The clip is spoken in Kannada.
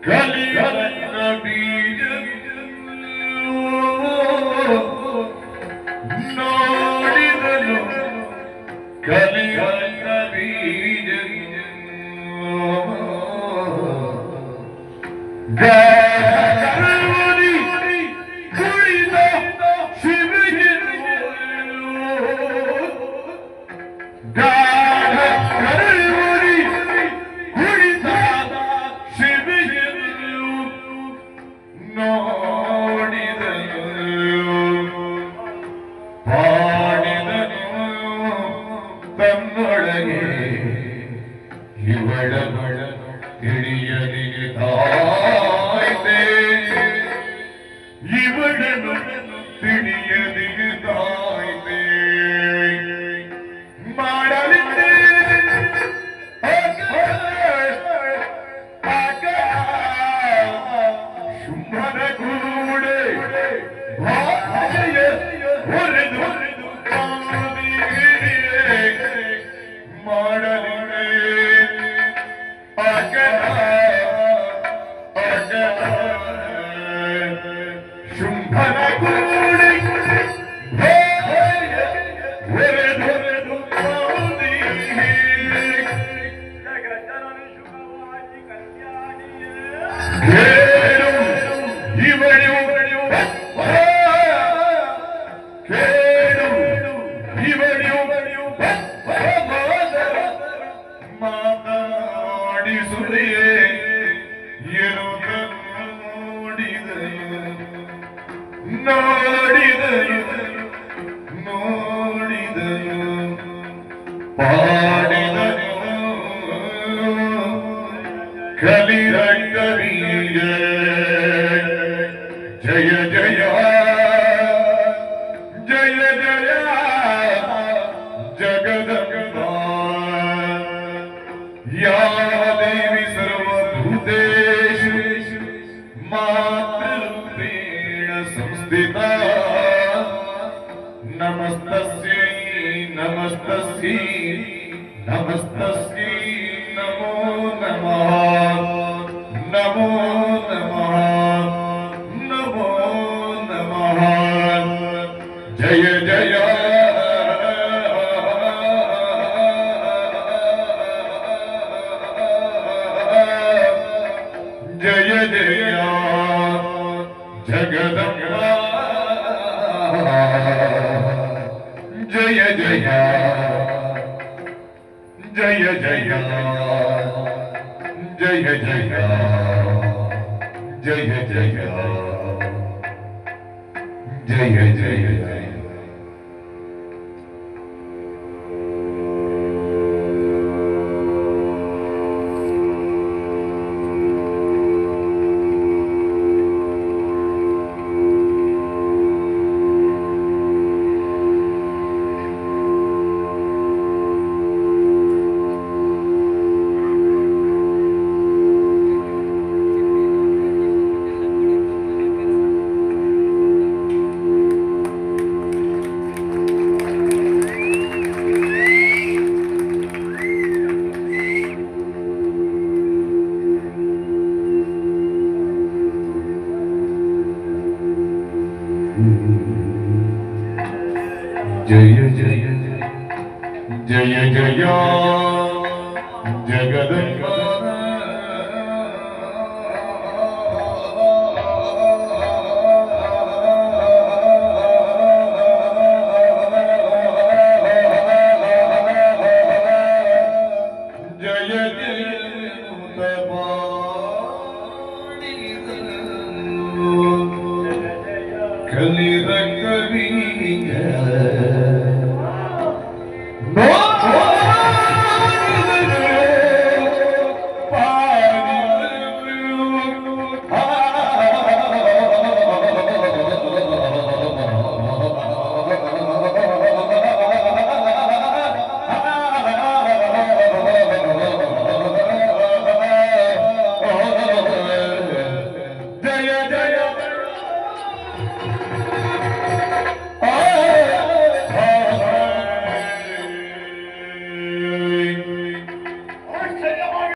ಕಲಿರಂಗ ಬೀಜ ನೋಡಿದನು ಕಲಿರಂಗ ಬೀಜ ತನ್ನೊಳಗೆ ಇವಳಗಳ ತಿಳಿಯದಿದ್ದಾಯ್ತೆ ಇವಳನ್ನು ತಿಳಿಯದಿದ್ದಾಯ್ತೆ ಮಾಡಲಿದ್ದೆ ಶುಂಭನ ಕೂಡೆ ಹೊರೆದು ಮಾಡಲಿದೆ ಶುಂಭನ ಕೂಡೆ ಹೊರೆದು ಮಾತನಾಡಿಸುವುದೇ ಏನು ನೋಡಿದನು ಪಾಡಿದನು ಕಲಿರಂಗವೀಯ ಜಯ ಜಯ ಜಯ ಜಯ ಜಗದಂಬ या देवी सर्वभूतेषु मातृरूपेण संस्थिता नमस्तस्यै नमस्तस्यै नमस्तस्यै नमो नमः नमो नमः नमो नमः जय जय जय जय जगदम्बा जय जय जय जय जय जय जय जय जय जय जय जय जय जय जगदम्बा जय जय कलिरंगवीय